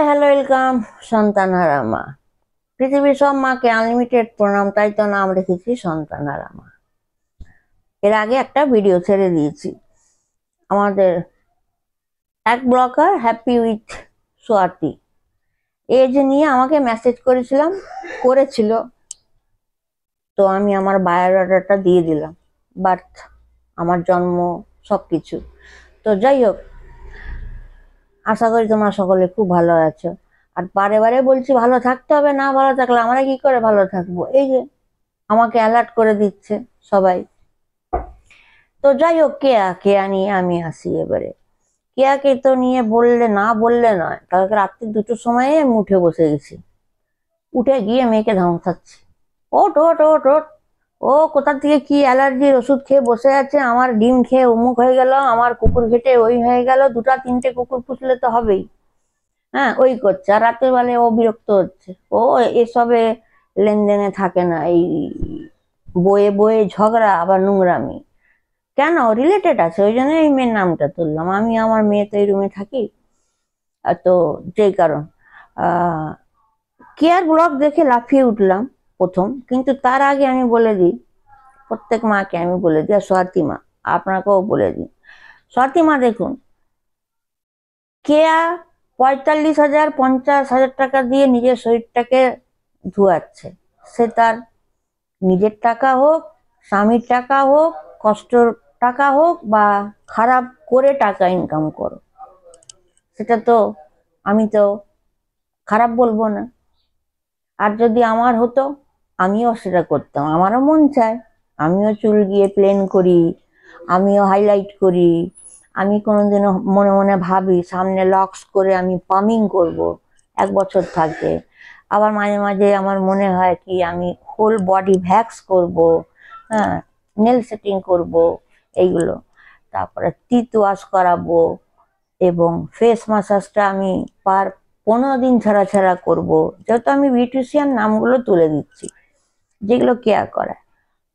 Hello welcome সন্তানহারা মা। পৃথিবীর সব মাকে আনলিমিটেড প্রণাম, তাই তো নাম রেখেছি সন্তানহারা মা। এর আগে একটা ভিডিও ছেড়ে দিয়েছি, আমাদের এক blogger happy with Swati age নিয়ে আমাকে মেসেজ করেছিল। তো আমি আমার বায়োডাটাটা দিয়ে দিলাম, বার্থ, আমার জন্ম, সবকিছু। তো যাই হোক, আশা করি তোমরা সকলে খুব ভালো আছো। আর বারে বারে বলছি ভালো থাকতে হবে, না ভালো থাকলে আমরা কি করে ভালো থাকবো? এই যে আমাকে অ্যালার্ট করে দিচ্ছে সবাই। তো যাই হোক, কেয়া নিয়ে আমি আসি এবারে। কেয়াকে তো নিয়ে না বললে নয়। কালকে রাত্রি 2টোর সময় আমি উঠে বসে গেছি, উঠে গিয়ে মেয়েকে ধামসাচ্ছি, ওট ওট ওট ওট। ও কোথা থেকে কি অ্যালার্জির ওষুধ খেয়ে বসে আছে, আমার ডিম খেয়ে অমুক হয়ে গেল, আমার কুকুর ঘেটে ওই হয়ে গেল, 2-3টে কুকুর পুষলে তো হবেই। হ্যাঁ, ওই করছে। আর রাতের বেলায় ও বিরক্ত হচ্ছে, ও এসবে লেনদেনে থাকে না, এই বয়ে বয়ে ঝগড়া আবার নোংরামি। কেন? রিলেটেড আছে, ওই জন্য এই মেয়ের নামটা তুললাম। আমি আমার মেয়ে তো এই রুমে থাকি, তো যেই কারণ কেয়ার ব্লগ দেখে লাফিয়ে উঠলাম প্রথম। কিন্তু তার আগে আমি বলে দিই, প্রত্যেক মাকে আমি বলে দিই, আর সোয়াতি মা আপনাকেও বলে দিই। সোয়াতি মা দেখুন, কেয়া 45,000 50,000 টাকা দিয়ে নিজের শরীরটাকে ধুয়াচ্ছে। সে তার নিজের টাকা হোক, স্বামীর টাকা হোক, কষ্টর টাকা হোক, বা খারাপ করে টাকা ইনকাম করো, সেটা তো আমি তো খারাপ বলবো না। আর যদি আমার হতো, আমিও সেটা করতাম। আমারও মন চায়, আমিও চুল গিয়ে প্লেন করি, আমিও হাইলাইট করি। আমি কোনোদিনও মনে মনে ভাবি সামনে লক্স করে আমি পামিং করব, 1 বছর থাকে। আবার মাঝে মাঝে আমার মনে হয় কি আমি হোল বডি ভ্যাক্স করব, হ্যাঁ, নেল সেটিং করব, এইগুলো। তারপরে টিথ ওয়াশ করাবো, এবং ফেস ম্যাসাজটা আমি 15 দিন ছাড়া ছাড়া করব। যেহেতু আমি বিউটিশিয়ান, নামগুলো তুলে দিচ্ছি যেগুলো কেয়া করায়।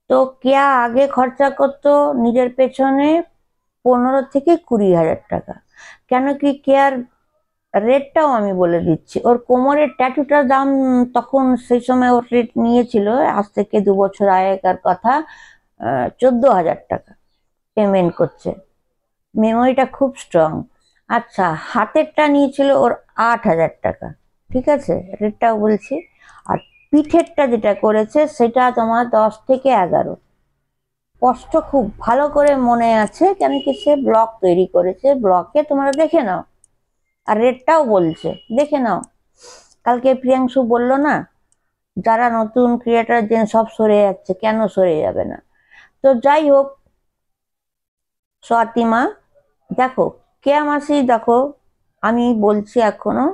তো কেয়া আগে খরচা করতো নিজের পেছনে 15 থেকে 20 হাজার টাকা। কেন কি, কেয়ার রেটটাও আমি বলে দিচ্ছি। ওর কোমরের ট্যাটুটার দাম তখন, সেই সময় ওর রেট নিয়েছিল, আজ থেকে 2 বছর আগেকার কথা, 14,000 টাকা পেমেন্ট করছে। মেমোরিটা খুব স্ট্রং। আচ্ছা, হাতেরটা নিয়েছিল ওর 8,000 টাকা, ঠিক আছে, রেটটাও বলছি। আর পিঠেরটা যেটা করেছে সেটা তোমার 10 থেকে 11। কষ্ট খুব ভালো করে মনে আছে, কেন কি সে ব্লগ তৈরি করেছে, ব্লগে তোমরা দেখে নাও। আর রেটটাও বলছে, দেখে নাও। কালকে প্রিয়াংশু বললো না, যারা নতুন ক্রিয়েটার যেন সব সরে যাচ্ছে, কেন সরে যাবে না? তো যাই হোক, সোয়াতি মা দেখো, কেয়া মাসি দেখো, আমি বলছি এখনো,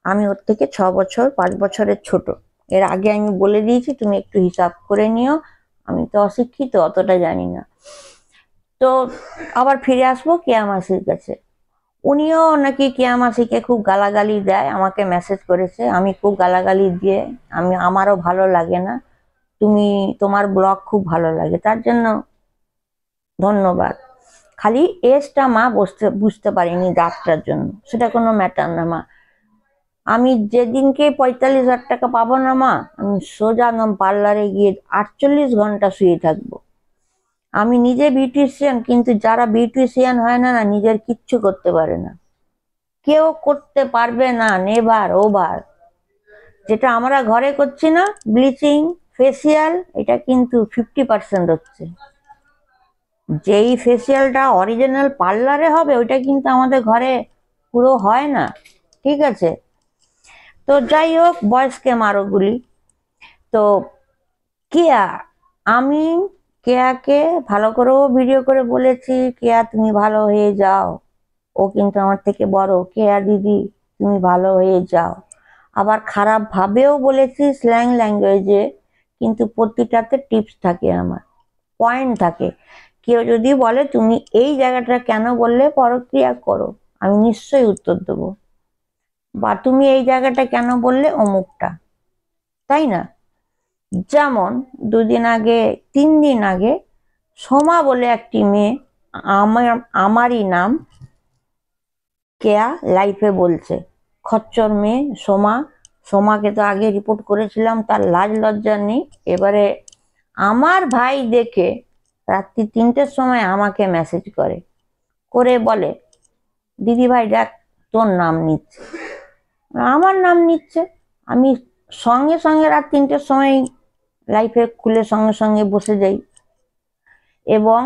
আমি ওর থেকে 6 বছর 5 বছরের ছোট। এর আগে আমি বলে দিয়েছি, তুমি একটু হিসাব করে নিও। আমি তো অশিক্ষিত, অতটা জানি না। তো আবার ফিরে আসবো কেয়া মাসির কাছে। উনিও নাকি কেয়া মাসিকে খুব গালাগালি দেয়, আমাকে মেসেজ করেছে। আমি খুব গালাগালি দিয়ে, আমারও ভালো লাগে না। তোমার ব্লগ খুব ভালো লাগে, তার জন্য ধন্যবাদ। খালি এজটা মা বুঝতে পারিনি, দাঁতটার জন্য, সেটা কোনো ম্যাটার না মা। আমি যেদিনকে 45,000 টাকা পাবো না মা, আমি সোজা পার্লারে গিয়ে 48 ঘন্টা শুয়ে থাকবো। আমি নিজে বিউটিশিয়ান, কিন্তু যারা বিউটিশিয়ান হয় না, নিজের কিচ্ছু করতে পারে না, কেউ করতে পারবে না, নেভার ওভার। যেটা আমরা ঘরে করছি না, ব্লিচিং, ফেসিয়াল, এটা কিন্তু 50% হচ্ছে। যেই ফেসিয়ালটা অরিজিনাল পার্লারে হবে, ওইটা কিন্তু আমাদের ঘরে পুরো হয় না, ঠিক আছে? তো যাই হোক, বয়সকে মারো গুলি। তো কেয়া, আমি কেয়াকে ভালো করেও ভিডিও করে বলেছি, কেয়া তুমি ভালো হয়ে যাও। ও কিন্তু আমার থেকে বড়, কেয়া দিদি তুমি ভালো হয়ে যাও। আবার খারাপ ভাবেও বলেছি, স্ল্যাং ল্যাঙ্গুয়েজে, কিন্তু প্রতিটাতে টিপস থাকে, আমার পয়েন্ট থাকে। কেউ যদি বলে তুমি এই জায়গাটা কেন বললে পরক্রিয়া করো, আমি নিশ্চয়ই উত্তর দেবো। বা তুমি এই জায়গাটা কেন বললে অমুকটা, তাই না? যেমন 3 দিন আগে সোমা বলে একটি মেয়ে, আমারই নাম, কেয়া লাইফে বলছে খচ্চর মেয়ে সোমা। সোমাকে তো আগে রিপোর্ট করেছিলাম, তার লাজ লজ্জা নেই। এবারে আমার ভাই দেখে রাত্রি 3টের সময় আমাকে মেসেজ করে বলে, দিদি ভাই দেখ তোর নাম নিচ্ছে। আমার নাম নিচ্ছে। আমি সঙ্গে সঙ্গে রাত 3টের সময় লাইফে খুলে সঙ্গে সঙ্গে বসে যাই এবং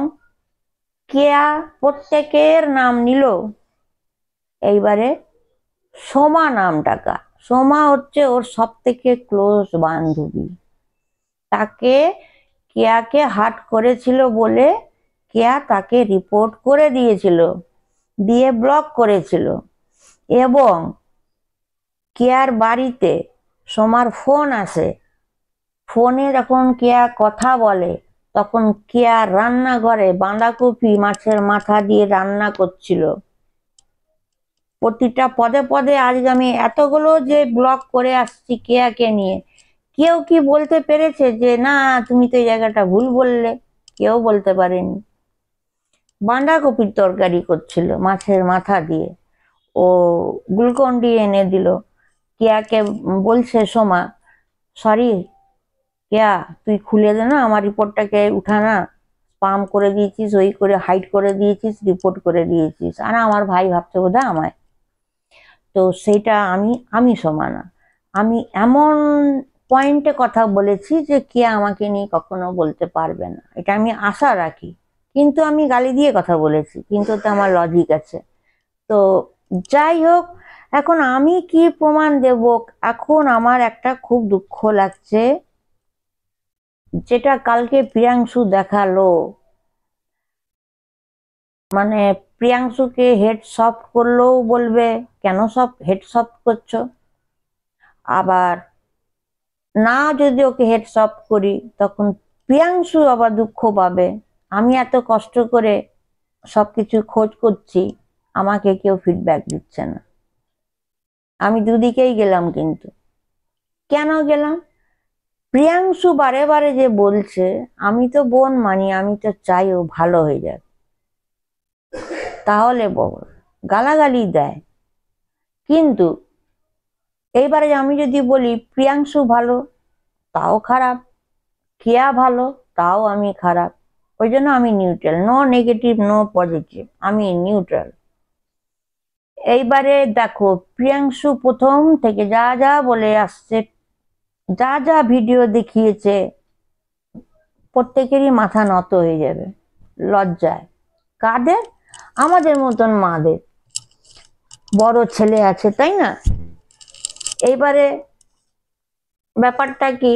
কেয়া প্রত্যেকের নাম নিল। এইবারে সোমা নামটাকা, সোমা হচ্ছে ওর সব থেকে ক্লোজ বান্ধবী। তাকে কেয়াকে হার্ট করেছিল বলে কেয়া তাকে রিপোর্ট করে দিয়েছিল, দিয়ে ব্লক করেছিল। এবং কেয়ার বাড়িতে সোমার ফোন আসে, ফোনে যখন কেয়া কথা বলে তখন কেয়া রান্নাঘরে বাঁধাকপি মাছের মাথা দিয়ে রান্না করছিল। প্রতিটা পদে পদে আজকে আমি এতগুলো যে ব্লগ করে আসছি কেয়াকে নিয়ে, কেউ কি বলতে পেরেছে যে না তুমি তো এই জায়গাটা ভুল বললে? কেউ বলতে পারেনি। বাঁধাকপির তরকারি করছিল মাছের মাথা দিয়ে, ও গ্লুকন ডি এনে দিল। কেয়াকে বলছে সোমা, সরি কেয়া তুই খুলে দে না, আমার রিপোর্টটাকে উঠা না, স্পাম করে দিয়েছিস, ওই করে হাইড করে দিয়েছিস, রিপোর্ট করে দিয়েছিস। আর আমার ভাই ভাবছে বোধহয় আমায়। তো সেইটা আমি সোমা না, আমি এমন পয়েন্টে কথা বলেছি যে কে আমাকে নিয়ে কখনো বলতে পারবে না, এটা আমি আশা রাখি। কিন্তু আমি গালি দিয়ে কথা বলেছি, কিন্তু তো আমার লজিক আছে। তো যাই হোক, এখন আমি কি প্রমাণ দেব? এখন আমার একটা খুব দুঃখ লাগছে, যেটা কালকে প্রিয়াংশু দেখালো। মানে প্রিয়াংশুকে হেড সফট করলেও বলবে কেন সব হেড সফট করছো, আবার না যদি ওকে হেড সফট করি তখন প্রিয়াংশু আবার দুঃখ পাবে। আমি এত কষ্ট করে সবকিছু খোঁজ করছি, আমাকে কেউ ফিডব্যাক দিচ্ছে না। আমি দুদিকেই গেলাম, কিন্তু কেন গেলাম? প্রিয়াংশু বারে বারে যে বলছে আমি তো বোন মানি, আমি তো চাই ও ভালো হয়ে যাক, তাহলে বল গালাগালি দেয়। কিন্তু এইবারে আমি যদি বলি প্রিয়াংশু ভালো, তাও খারাপ, কেয়া ভালো, তাও আমি খারাপ। ওই জন্য আমি neutral, no negative no positive, আমি নিউট্রাল। এইবারে দেখো প্রিয়াংশু প্রথম থেকে যা যা বলে আসছে, যা যা ভিডিও দেখিয়েছে, প্রত্যেকেরই মাথা নত হয়ে যাবে লজ্জায়। কাদের? আমাদের মতন মাদের, বড় ছেলে আছে তাই না? এইবারে ব্যাপারটা কি,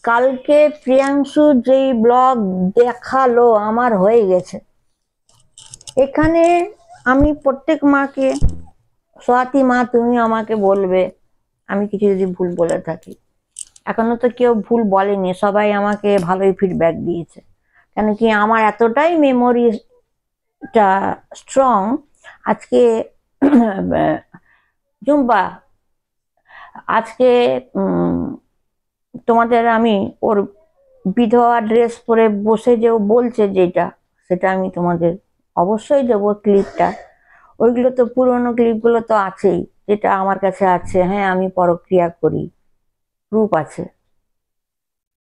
কালকে প্রিয়াংশু যেই ব্লগ দেখালো আমার হয়ে গেছে। এখানে আমি প্রত্যেক মাকে, সোয়াতি মা তুমি আমাকে বলবে আমি কিছু যদি ভুল বলে থাকি। এখনো তো কেউ ভুল বলেনি, সবাই আমাকে ভালোই ফিডব্যাক দিয়েছে। কেন কি আমার এতটাই মেমোরিটা স্ট্রং। আজকে জুম্পা, আজকে তোমাদের আমি ওর বিধবা ড্রেস পরে বসে যে বলছে যেটা, সেটা আমি তোমাদের অবশ্যই দেবো ক্লিপটা। ওইগুলো তো পুরোনো ক্লিপগুলো তো আছেই, যেটা আমার কাছে আছে। হ্যাঁ আমি পরক্রিয়া করি, প্রুফ আছে,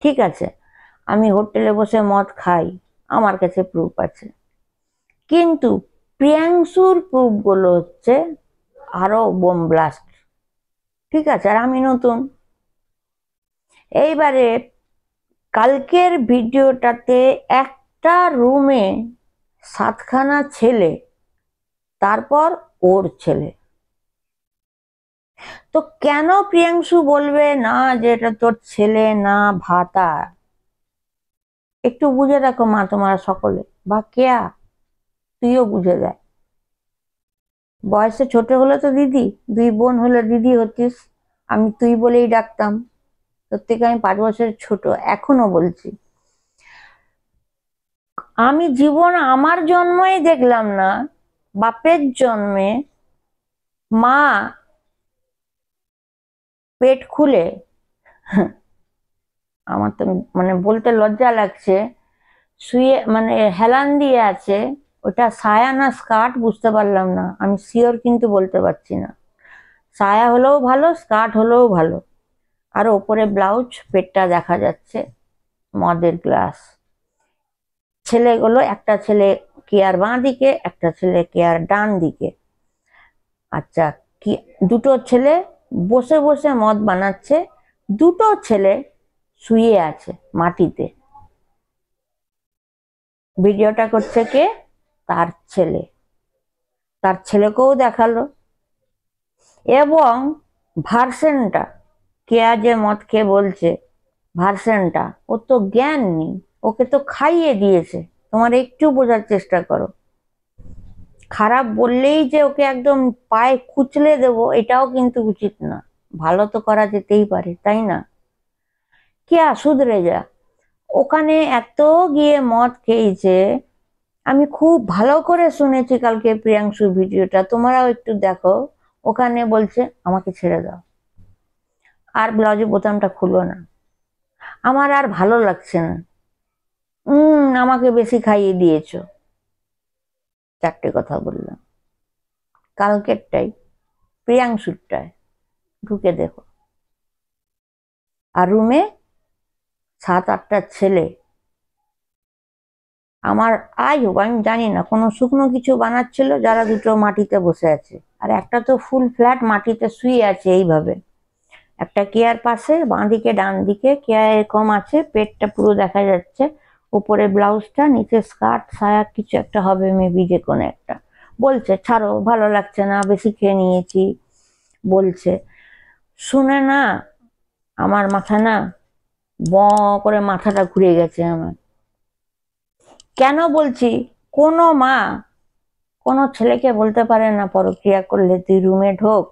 ঠিক আছে। আমি হোটেলে বসে মদ খাই, আমার কাছে প্রুফ আছে। কিন্তু প্রিয়াংশুর প্রুফগুলো হচ্ছে আরো বোম ব্লাস্ট, ঠিক আছে। আর আমি নতুন। এইবারে কালকের ভিডিওটাতে একটা রুমে 7খানা ছেলে, তারপর ওর ছেলে। তো কেন প্রিয়াংশু বলবে না যে এটা তোর ছেলে না ভাতা? একটু বুঝে দেখো মা তোমরা সকলে, বা কেয়া তুইও বুঝে দেয়। বয়সে ছোট হলে তো দিদি, 2 বোন হলে দিদি হতিস। আমি তুই বলেই ডাকতাম, তোর থেকে আমি 5 বছরের ছোট, এখনো বলছি। আমি জীবন আমার জন্মই দেখলাম না, বাপের জন্মে মা পেট খুলে, আমার তো মানে বলতে লজ্জা লাগছে, শুয়ে মানে হেলান দিয়ে আছে, ওটা সায়া না স্কার্ট বুঝতে পারলাম না, আমি শিওর কিন্তু বলতে পারছি না। সায়া হলেও ভালো, স্কার্ট হলেও ভালো। আর ওপরে ব্লাউজ, পেটটা দেখা যাচ্ছে, মদের গ্লাস। ছেলেগুলো, একটা ছেলে কেয়ার বাঁ দিকে, একটা ছেলে কেয়ার ডান দিকে। আচ্ছা, কি দুটো ছেলে বসে বসে মদ বানাচ্ছে, দুটো ছেলে শুয়ে আছে মাটিতে। ভিডিওটা করছে কে? তার ছেলে। তার ছেলেকেও দেখালো। এবং ভার্সেনটা, কেয়া যে মদ খেয়ে বলছে ভার্সেনটা, ওর তো জ্ঞান নেই, ওকে তো খাইয়ে দিয়েছে। তোমার একটু বোঝার চেষ্টা করো। খারাপ বললেই যে ওকে একদম পায়ে কুচলে দেবো, এটাও কিন্তু উচিত না। ভালো তো করা যেতেই পারে, তাই না? কেয়া শুধরে যা। ওখানে এত গিয়ে মদ খেয়েছে, আমি খুব ভালো করে শুনেছি কালকে প্রিয়াংশুর ভিডিওটা, তোমরাও একটু দেখো। ওখানে বলছে আমাকে ছেড়ে দাও, আর ব্লাউজের বোতামটা খুলো না, আমার আর ভালো লাগছে না, আমাকে বেশি খাইয়ে দিয়েছো। চারটে কথা বললাম। কালকেরটাই, প্রিয়াংশুরটায় ঢুকে দেখো। আর রুমে 7-8টা ছেলে। আমার হোক, আমি জানি না, কোনো শুকনো কিছু বানাচ্ছিল, যারা দুটো মাটিতে বসে আছে, আর একটা তো ফুল ফ্ল্যাট মাটিতে শুয়ে আছে এইভাবে। একটা কেয়ার পাশে, বাঁ দিকে ডান দিকে কেয়ার এরকম আছে, পেটটা পুরো দেখা যাচ্ছে, উপরে ব্লাউজটা, নিচে স্কার্ট সায়া কিছু একটা হবে, মেবি যে কোনো একটা। বলছে ছাড়ো, ভালো লাগছে না, বেশি খেয়ে নিয়েছি বলছে। শুনে না আমার মাথা না ব করে মাথাটা ঘুরে গেছে আমার। কেন বলছি? কোনো মা কোনো ছেলেকে বলতে পারে না পরক্রিয়া করলে তুই রুমে ঢোক,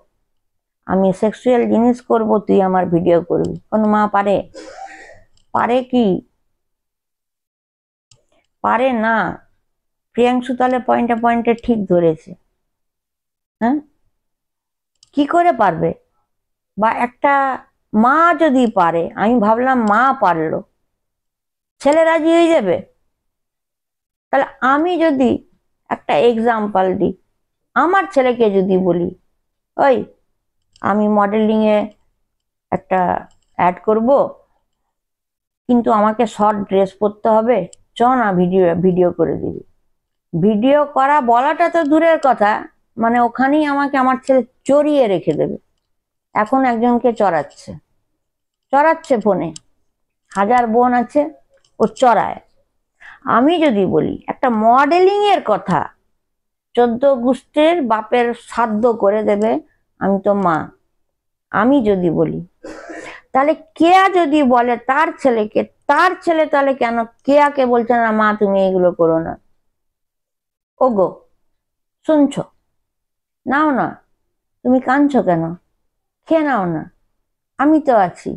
আমি সেক্সুয়াল জিনিস করব, তুই আমার ভিডিও করবি? কোন মা পারে? পারে কি? পারে না। প্রিয়াংশু তাহলে পয়েন্টে পয়েন্টে ঠিক ধরেছে। হ্যাঁ, কি করে পারবে? বা একটা মা যদি পারে, আমি ভাবলাম মা পারলো, ছেলে রাজি হয়ে যাবে। তাহলে আমি যদি একটা এক্সাম্পল দিই, আমার ছেলেকে যদি বলি ওই আমি মডেলিং এ একটা অ্যাড করব, কিন্তু আমাকে শর্ট ড্রেস পরতে হবে, চ না ভিডিও ভিডিও করে দিবি। ভিডিও করা বলাটা তো দূরের কথা, মানে ওখানেই আমাকে আমার ছেলে চড়িয়ে রেখে দেবে। এখন একজনকে চড়াচ্ছে, চড়াচ্ছে ফোনে, হাজার বোন আছে, ও চড়ায়। আমি যদি বলি একটা মডেলিং এর কথা, 14 গোষ্ঠীর বাপের সাধ্য করে দেবে, আমি তো মা। আমি যদি বলি, তাহলে কেয়া যদি বলে তার ছেলেকে, তার ছেলে তাহলে কেন কেয়াকে বলছে না মা তুমি এগুলো করো না? ওগো শুনছো? নাও না, তুমি কাঁদছো কেন? খেয়ে নাও না, আমি তো আছি।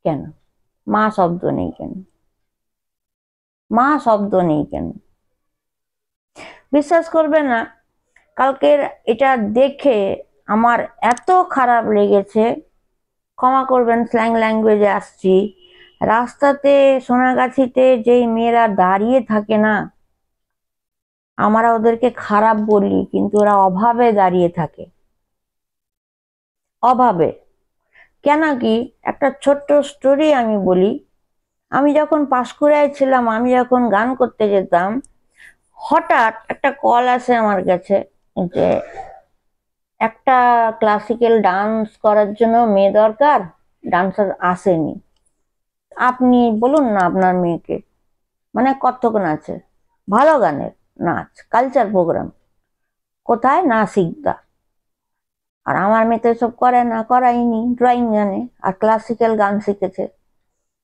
কেন মা শব্দ নেই কেন? মা শব্দ নেই কেন? বিশ্বাস করবে না, কালকের এটা দেখে আমার এত খারাপ লেগেছে, ক্ষমা করবেন স্ল্যাং ল্যাঙ্গুয়েজে আসছি। রাস্তাতে সোনাগাছিতে যেই মেয়েরা দাঁড়িয়ে থাকে না, আমরা ওদেরকে খারাপ বলি, কিন্তু ওরা অভাবে দাঁড়িয়ে থাকে, অভাবে। কেন কি, একটা ছোট্ট স্টোরি আমি বলি। আমি যখন পাঁশকুড়ায় ছিলাম, আমি যখন গান করতে যেতাম, হঠাৎ একটা কল আসে আমার কাছে যে একটা ক্লাসিক্যাল ডান্স করার জন্য মেয়ে দরকার, ডান্সার আসেনি, আপনি বলুন না আপনার মেয়েকে। মানে কত্থক নাচে, ভালো গানের নাচ, কালচার প্রোগ্রাম, কোথায়? নাসিকদা। আর আমার মেয়ে তো এসব করে না, করাইনি, ড্রয়িং জানে আর ক্লাসিক্যাল গান শিখেছে,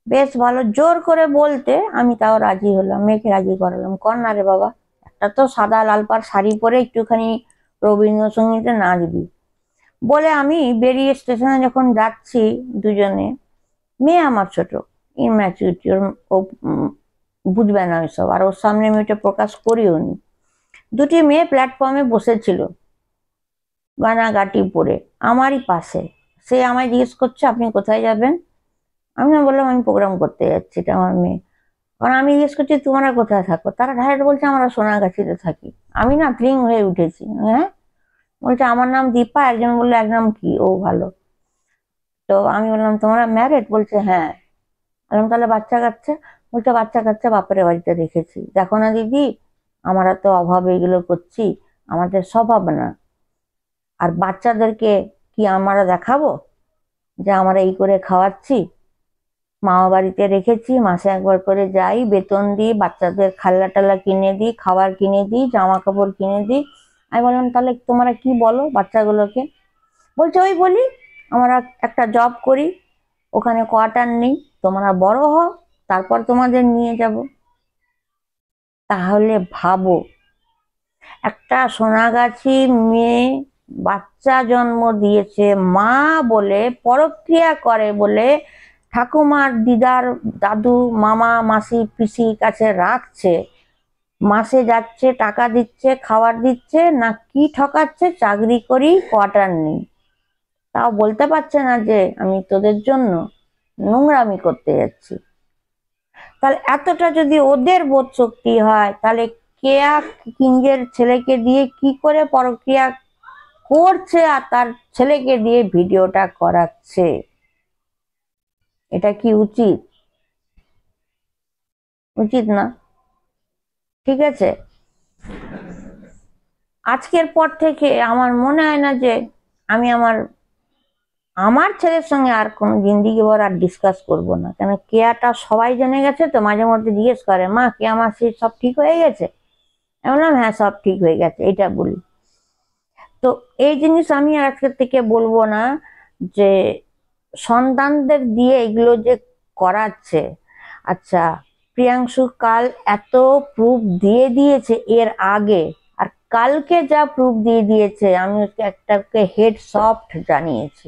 বেশ ভালো। জোর করে বলতে আমি তাও রাজি হলাম, মেয়েকে রাজি করালাম, কর না রে বাবা, একটা তো সাদা লাল পাড় শাড়ি পরে একটুখানি রবীন্দ্রসঙ্গীতে নাচবি বলে। আমি বেরিয়ে স্টেশনে যখন যাচ্ছি, দুজনে, মেয়ে আমার ছোট, ইনম্যাচুরিটি, ও বুঝবে না ওইসব, আর ওর সামনে আমি ওটা প্রকাশ করিও নি। দুটি মেয়ে প্ল্যাটফর্মে বসেছিল গানাগাটি পরে আমারই পাশে। সে আমায় জিজ্ঞেস করছে আপনি কোথায় যাবেন? আমি বললাম আমি প্রোগ্রাম করতে যাচ্ছি, এটা আমার মেয়ে। কারণ আমি জিজ্ঞেস করছি তোমরা কোথায় থাকো, তারা ডাইরেক্ট বলছে আমরা সোনাগাছিতে থাকি। আমি না ফ্লিং হয়ে উঠেছি। হ্যাঁ, বলছে আমার নাম দীপা, একজন বললো এক নাম কি, ও ভালো। তো আমি বললাম তোমরা ম্যারেড, বলছে হ্যাঁ। বললাম তাহলে বাচ্চা কাচ্চা, বলছে বাচ্চা কাচ্চা বাপের বাড়িতে রেখেছি। দেখো না দিদি, আমরা তো অভাবে এগুলো করছি, আমাদের স্বভাব না। আর বাচ্চাদেরকে কি আমরা দেখাবো যে আমরা এই করে খাওয়াচ্ছি? মামা বাড়িতে রেখেছি, মাসে একবার করে যাই, বেতন দিই, বাচ্চাদের খেলনা টেলা কিনে দিই, খাবার কিনে দিই, জামা কাপড় কিনে দিই। আমি বললাম তাহলে তোমরা কি বলো বাচ্চাগুলোকে? বলছে ওই বলি আমরা একটা জব করি, ওখানে কোয়ার্টার নেই, তোমরা বড় হও, তারপর তোমাদের নিয়ে যাব। তাহলে ভাবো, একটা সোনাগাছি মেয়ে বাচ্চা জন্ম দিয়েছে, মা বলে পরক্রিয়া করে বলে ঠাকুমার, দিদার, দাদু, মামা, মাসি, পিসির কাছে রাখছে, মাসে যাচ্ছে, টাকা দিচ্ছে, খাবার দিচ্ছে, না কি ঠকাচ্ছে, চাকরি করি, কোয়ার্টার নেই, তাও বলতে পারছে না যে আমি তোদের জন্য নোংরামি করতে যাচ্ছি। তাহলে এতটা যদি ওদের বোধ শক্তি হয়, তাহলে কেয়া কিঞ্জের ছেলেকে দিয়ে কি করে পরক্রিয়া করছে আর তার ছেলেকে দিয়ে ভিডিওটা করাচ্ছে? এটা কি উচিত? উচিত না। ঠিক আছে, আজকের পর থেকে আমার মনে হয় না যে আমি আমার আমার ছেলের সঙ্গে আর কোনো জিন্দিগি ভর আর ডিসকাস করবো না। কেন, কেয়াটা সবাই জেনে গেছে। তো মাঝে মধ্যে জিজ্ঞেস করে মা কেয়া মাসি সব ঠিক হয়ে গেছে? আমি বললাম হ্যাঁ সব ঠিক হয়ে গেছে, এটা বলি। তো এই জিনিস আমি আর আজকের থেকে বলবো না যে সন্তানদের দিয়ে এগুলো যে করাচ্ছে। আচ্ছা, প্রিয়াংশু কাল এত প্রুফ দিয়ে দিয়েছে এর আগে, আর কালকে যা প্রুফ দিয়ে দিয়েছে, আমি ওকে একটাকে হেড সফট জানিয়েছি।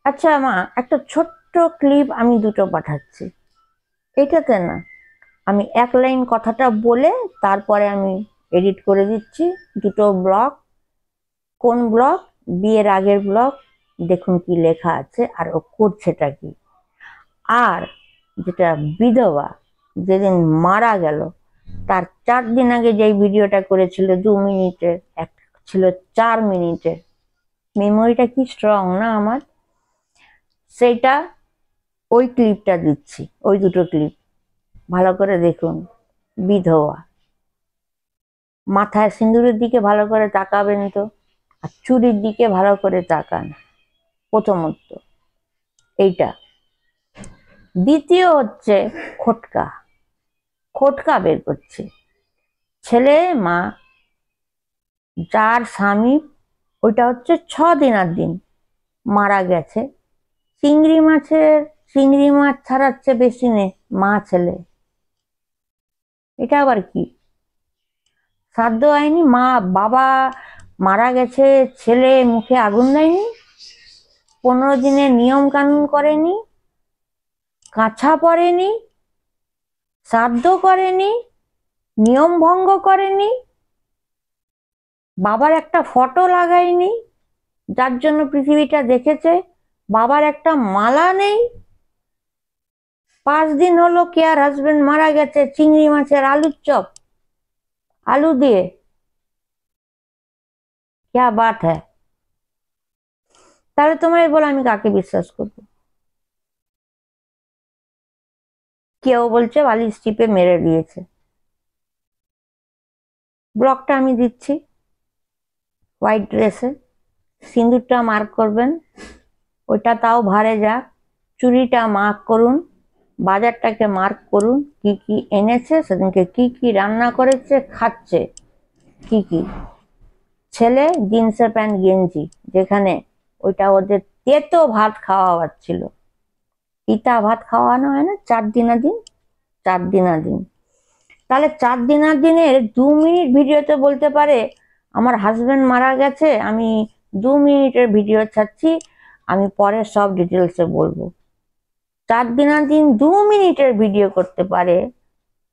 আচ্ছা মা, একটা ছোট্ট ক্লিপ আমি দুটো পাঠাচ্ছি, এটাতে না আমি এক লাইন কথাটা বলে তারপরে আমি এডিট করে দিচ্ছি দুটো ব্লগ। কোন ব্লগ? বিয়ের আগের ব্লগ। দেখুন কি লেখা আছে আর ও করছেটা কি। আর যেটা বিধবা, যেদিন মারা গেল তার 4 দিন আগে যে ভিডিওটা করেছিল 2 মিনিটের, এক ছিল 4 মিনিটের। মেমোরিটা কি স্ট্রং না আমার! সেটা, ওই ক্লিপটা দিচ্ছি, ওই দুটো ক্লিপ ভালো করে দেখুন। বিধবা, মাথায় সিঁদুরের দিকে ভালো করে তাকাবেন তো, আর চুরির দিকে ভালো করে তাকান। প্রথমত এইটা। দ্বিতীয় হচ্ছে খোটকা, খোটকা বের করছে। ছেলে মা, যার স্বামী ওইটা হচ্ছে 6 দিনার দিন মারা গেছে, চিংড়ি মাছ ছাড়াচ্ছে বেশি নেই মা ছেলে। এটা আবার কি? শ্রাদ্ধ হয়নি, মা বাবা মারা গেছে, ছেলে মুখে আগুন দেয়নি, 15 দিনের নিয়ম কানুন করেনি, কাছা পড়েনি, শ্রাদ্ধ করেনি, নিয়ম ভঙ্গ করেনি, বাবার একটা ফটো লাগায়নি যার জন্য পৃথিবীটা দেখেছে, বাবার একটা মালা নেই। 5 দিন হলো কেয়ার হাজবেন্ড মারা গেছে, চিংড়ি মাছের আলুর চপ, আলু দিয়ে। क्या बात है! তাহলে তোমার বলো আমি কাকে বিশ্বাস করবো? কেউ বলছে বালিশ টিপে মেরে দিয়েছে। ব্লগটা আমি দিচ্ছি, হোয়াইট ড্রেসে সিঁদুরটা মার্ক করবেন, ওইটা তাও ভারে যাক, চুড়িটা মার্ক করুন, বাজারটাকে মার্ক করুন, কি কি এনেছে সেদিনকে, কি কি রান্না করেছে, খাচ্ছে কি কি। ছেলে জিন্সের প্যান্ট গেঞ্জি, যেখানে ওইটা ওদের তেতো ভাত খাওয়াচ্ছিল। তিতা ভাত খাওয়ানো হয় না 4 দিনাদিন, 4 দিনাদিন। তাহলে 4 দিনাদিনের 2 মিনিট ভিডিওতে বলতে পারে আমার হাজবেন্ড মারা গেছে, আমি 2 মিনিটের ভিডিও ছাড়ছি, আমি পরে সব ডিটেলসে বলবো। 4 দিনাদিন 2 মিনিটের ভিডিও করতে পারে,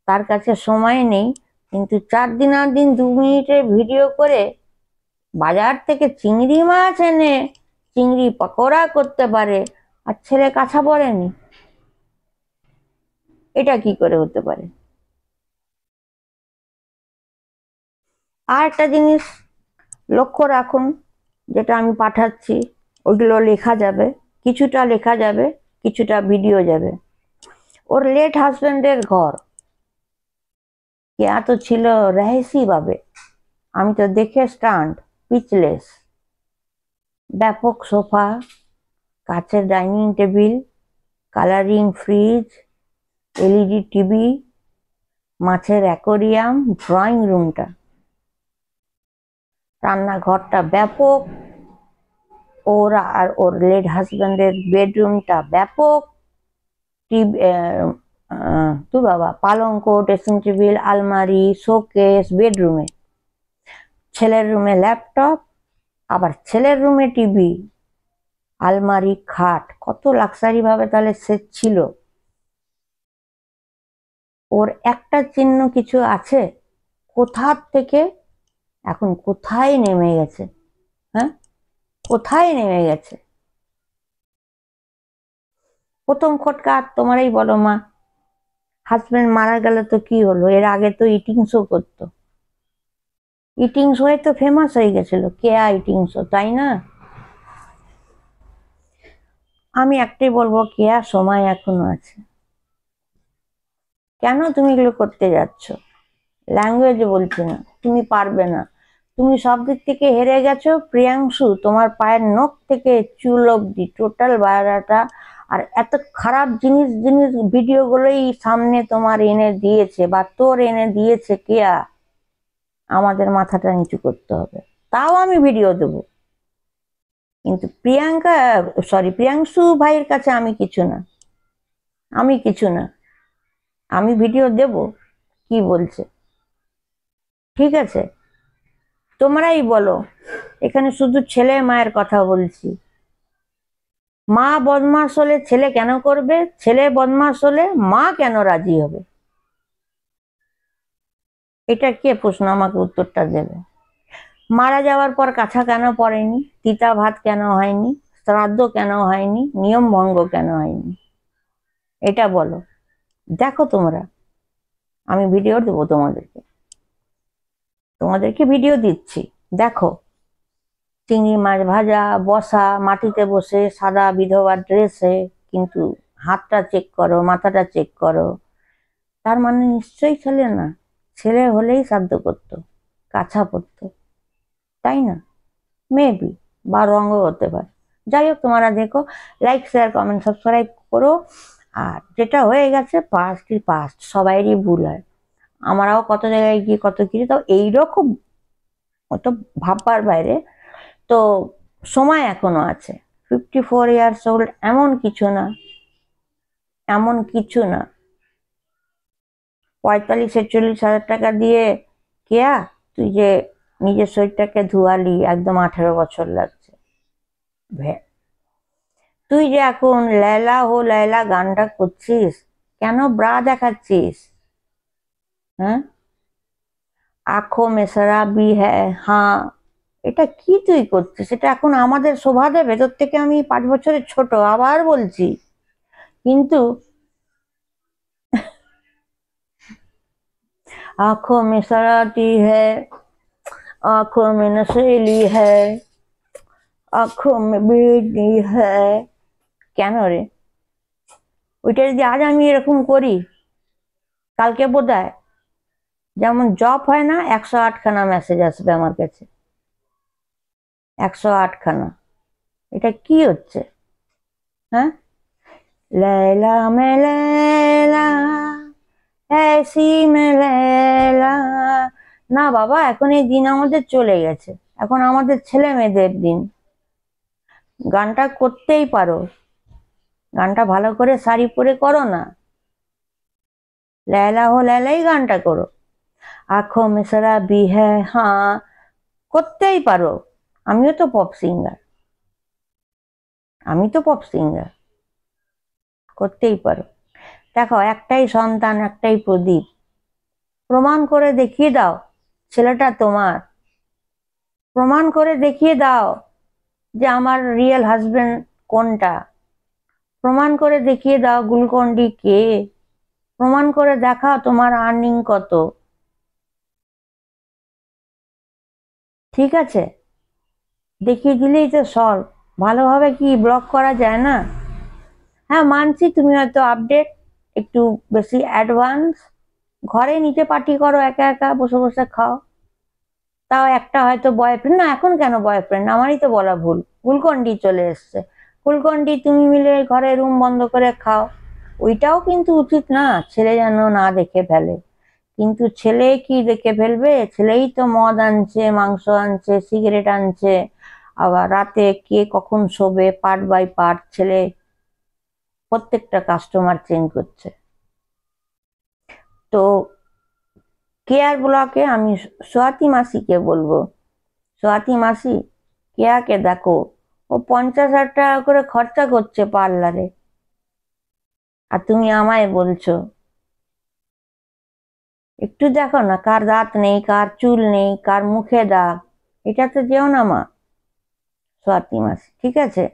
তার কাছে সময় নেই, কিন্তু 4 দিনাদিন 2 মিনিটের ভিডিও করে বাজার থেকে চিংড়ি মাছ এনে চিংড়ি পকোড়া করতে পারে, আর ছেলে কাছা পড়েনি। এটা কি করে হতে পারে? আর একটা জিনিস লক্ষ্য রাখুন, যেটা আমি পাঠাচ্ছি ওইগুলো লেখা যাবে, কিছুটা লেখা যাবে, কিছুটা ভিডিও যাবে। ওর লেট হাজবেন্ডের ঘর কেয়া তো ছিল রহস্যি ভাবে, আমি তো দেখে স্টান্ট, পিচলেস। ব্যাপক সোফা, কাচের dining table, colouring fridge, LED TV, মাছের অ্যাকোরিয়াম, ড্রয়িং রুমটা, রান্নাঘরটা ব্যাপক, ওরা আর ওর লেট হাজবেন্ডের বেডরুমটা ব্যাপক। তো বাবা, পালঙ্ক, ড্রেসিং টেবিল, আলমারি, শোকেস বেডরুমে, ছেলের রুমে ল্যাপটপ, আবার ছেলের রুমে টিভি, আলমারি, খাট, কত লাক্সারি ভাবে তাহলে সেট ছিল। ওর একটা চিহ্ন কিছু আছে কোথা থেকে, এখন কোথায় নেমে গেছে? হ্যাঁ, কোথায় নেমে গেছে? প্রথম খটকা তোমারই বলো মা। হাজবেন্ড মারা গেল তো কি হলো? এর আগে তো ইটিং শো করতো, ইটিং শো তো ফেমাস হয়ে গেছিল, কেয়া ইটিং শো, তাই না? আমি একটাই বলবো, কেয়া সময় এখনো আছে। কেন তুমি এগুলো করতে যাচ্ছ? ল্যাঙ্গুয়েজ বলছি না, তুমি পারবে না, তুমি সব দিক থেকে হেরে গেছো। প্রিয়াংশু তোমার পায়ের নখ থেকে চুল অব্দি টোটাল বায়োডাটা আর এত খারাপ জিনিস জিনিস ভিডিওগুলোই সামনে তোমার এনে দিয়েছে, বা তোর এনে দিয়েছে কেয়া। আমাদের মাথাটা নিচু করতে হবে, তাও আমি ভিডিও দেবো। কিন্তু প্রিয়াংশু ভাইয়ের কাছে আমি কিছু না, আমি কিছু না, আমি ভিডিও দেব কি বলছে। ঠিক আছে, তোমরাই বলো। এখানে শুধু ছেলে মায়ের কথা বলছি। মা বদমাস হলে ছেলে কেন করবে? ছেলে বদমাস হলে মা কেন রাজি হবে? এটা কে প্রশ্ন, আমাকে উত্তরটা দেবে। মারা যাওয়ার পর কাছা কেন পড়েনি? তিতা ভাত কেন হয়নি? শ্রাদ্ধ কেন হয়নি? নিয়ম ভঙ্গ কেন হয়নি? এটা বলো। দেখো তোমরা, আমি ভিডিও দেবো তোমাদেরকে, তোমাদেরকে ভিডিও দিচ্ছি, দেখো। চিংড়ি মাছ ভাজা, বসা মাটিতে বসে সাদা বিধবা ড্রেসে, কিন্তু হাতটা চেক করো, মাথাটা চেক করো। তার মানে নিশ্চয়ই ছেলে না। ছেলে হলেই শ্রাদ্ধ করতো, কাছা পড়তো, তাই না? মেবি, বা রঙও হতে পারে। যাই হোক, তোমরা দেখো, লাইক শেয়ার কমেন্ট সাবস্ক্রাইব করো। আর যেটা হয়ে গেছে পাস্টই পাস্ট, সবাইরই ভুল হয়। আমরাও কত জায়গায় গিয়ে কত কিছু, তো এইরকম অত ভাববার বাইরে। তো সময় এখনো আছে, 54 ইয়ার্স ওল্ড, এমন কিছু না, এমন কিছু না। 45-46 হাজার টাকা দিয়ে কেয়া, তুই যে নিজের শরীরটাকে ধুয়ালি, একদম 18 বছর লাগছে। তুই যে এখন লেলা হো লেলা গানটা করছিস, কেন ব্রা দেখাচ্ছিস? হ্যাঁ, আঁখো মে শরাবি হ্যাঁ, এটা কি তুই করছিস? এটা এখন আমাদের শোভা দেবে? ভেতর থেকে আমি 5 বছরের ছোট, আবার বলছি। কিন্তু आंखों में शरारती है, आंखों में नशेली है, आंखों में बेड़ी है। কেন রে? ওইটা যদি আজ আমি এরকম করি, কালকে বোধহয় যেমন জব হয় না, 108খানা মেসেজ আসবে আমার কাছে, 108খানা। এটা কি হচ্ছে? হ্যাঁ, लैला में लैला ऐसी में लैला। না বাবা, এখন এই দিন আমাদের চলে গেছে, এখন আমাদের ছেলে মেয়েদের দিন। গানটা করতেই পারো, গানটা ভালো করে শাড়ি পরে করো না, लैला हो लैলাই গানটা করো। আঁখো মে শরাবি হ্যাঁ, করতেই পারো। আমিও তো পপ সিঙ্গার, আমি তো পপ সিঙ্গার, করতেই পারো। দেখো, একটাই সন্তান, একটাই প্রদীপ। প্রমাণ করে দেখিয়ে দাও ছেলেটা তোমার, প্রমাণ করে দেখিয়ে দাও যে আমার রিয়েল হাজবেন্ড কোনটা, প্রমাণ করে দেখিয়ে দাও গ্লুকন ডি কে। প্রমাণ করে দেখাও তোমার আর্নিং কত। ঠিক আছে, দেখিয়ে দিলেই তো সলভ। ভালোভাবে কি ব্লক করা যায় না? হ্যাঁ মানছি তুমি হয়তো আপডেট একটু বেশি অ্যাডভান্স, ঘরে নিজে পার্টি করো, একা একা বসে বসে খাও। তাও একটা হয়তো বয়ফ্রেন্ড, না এখন কেন বয়ফ্রেন্ড, আমারই তো বলা ভুল, গুলকন্ডি চলে এসছে, গুলকন্ডি তুমি মিলে ঘরে রুম বন্ধ করে খাও। ওইটাও কিন্তু উচিত না, ছেলে যেন না দেখে ফেলে। কিন্তু ছেলে কি দেখে ফেলবে, ছেলেই তো মদ আনছে, মাংস আনছে, সিগারেট আনছে, আবার রাতে কে কখন শোবে পার্ট বাই পার্ট ছেলে প্রত্যেকটা কাস্টমার চেঞ্জ করছে। তো কেয়ার ব্লকে আমি সোয়াতি মাসিকে বলবো, সোয়াতি মাসি কেয়াকে দেখো, ও 50,000 টাকা করে খরচা করছে পার্লারে, আর তুমি আমায় বলছো। একটু দেখো না, কার দাঁত নেই, কার চুল নেই, কার মুখে দাগ, এটা তো যেও না মা। সোয়াতি মাসি ঠিক আছে,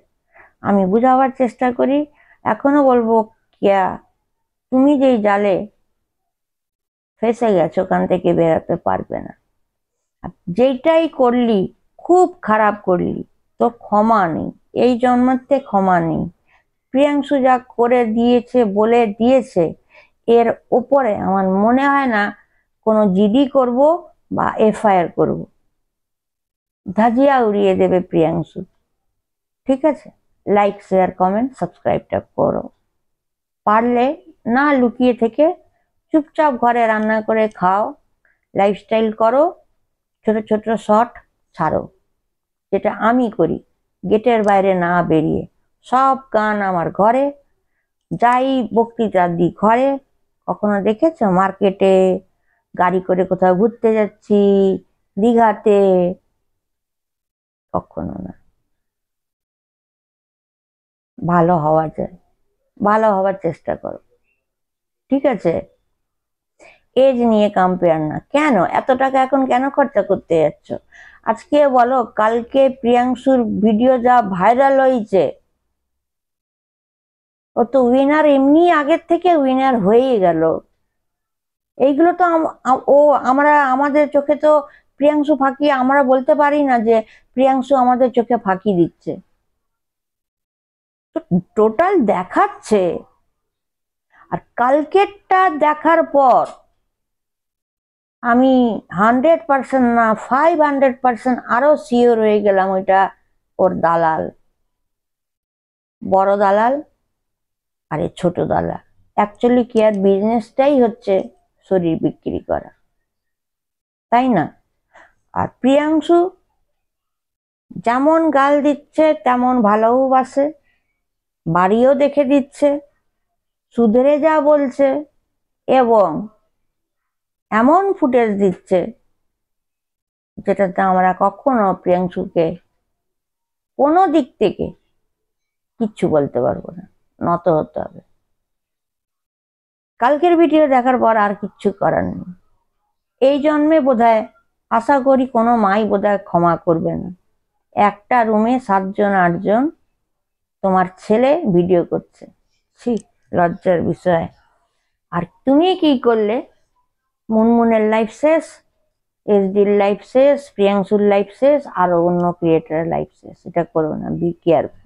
আমি বুঝাবার চেষ্টা করি। এখনো বলবো কেয়া, তুমি যেই জালে ফেসে গেছো ওখান থেকে বেরোতে পারবে না। যেটাই করলি খুব খারাপ করলি, তোর ক্ষমা নেই, এই জন্মতে ক্ষমা নেই। প্রিয়াংশু যা করে দিয়েছে বলে দিয়েছে, এর উপরে আমার মনে হয় না কোনো জিডি করব বা এফআইআর করব, ধাজিয়া উড়িয়ে দেবে প্রিয়াংশু। ঠিক আছে, লাইক শেয়ার কমেন্ট সাবস্ক্রাইবটা করো। পারলে না লুকিয়ে থেকে চুপচাপ ঘরে রান্না করে খাও, লাইফস্টাইল করো, ছোট ছোট শর্ট ছাড়ো, যেটা আমি করি, গেটের বাইরে না বেরিয়ে। সব গান আমার ঘরে, যাই বক্তৃতা দিই ঘরে। কখনো দেখেছো মার্কেটে গাড়ি করে কোথাও ঘুরতে যাচ্ছি, দীঘাতে? কখনো না। ভালো হওয়া যায়, ভালো হওয়ার চেষ্টা করো। ঠিক আছে, এজ নিয়ে কম্পেয়ার না। কেন এত টাকা এখন কেন খরচা করতে যাচ্ছ? আজকে বলো, কালকে প্রিয়াংশুর ভিডিও যা ভাইরাল হয়েছে, ও তো উইনার, এমনি আগের থেকে উইনার হয়েই গেল। এইগুলো তো ও আমরা আমাদের চোখে তো প্রিয়াংশু ফাঁকি, আমরা বলতে পারি না যে প্রিয়াংশু আমাদের চোখে ফাঁকি দিচ্ছে, টোটাল দেখাচ্ছে। আর কালকেরটা দেখার পর আমি 100% না 500% আরো শিওর হয়ে গেলাম ওইটা ওর দালাল, বড় দালাল আর এ ছোট দালাল। অ্যাকচুয়ালি কেয়ার বিজনেসটাই হচ্ছে শরীর বিক্রি করা, তাই না? আর প্রিয়াংশু যেমন গাল দিচ্ছে তেমন ভালোবাসে, বাড়িও দেখে দিচ্ছে, সুধরে যা বলছে, এবং এমন ফুটেজ দিচ্ছে যেটাতে আমরা কখনো প্রিয়াংশুকে কোনো দিক থেকে কিচ্ছু বলতে পারবো না, নত হতে হবে। কালকের ভিডিও দেখার পর আর কিচ্ছু করার নেই। এই জন্মে বোধহয় আশা করি কোনো মাই বোধহয় ক্ষমা করবে না। একটা রুমে 7 জন 8 জন তোমার ছেলে ভিডিও করছে, ছি, লজ্জার বিষয়। আর তুমি কি করলে? মুনমুনের লাইফ শেষ, এসডির লাইফ শেষ, প্রিয়াংশুর লাইফ শেষ, আরো অন্য ক্রিয়েটারের লাইফ শেষ। এটা করো না, বি কেয়ারফুল।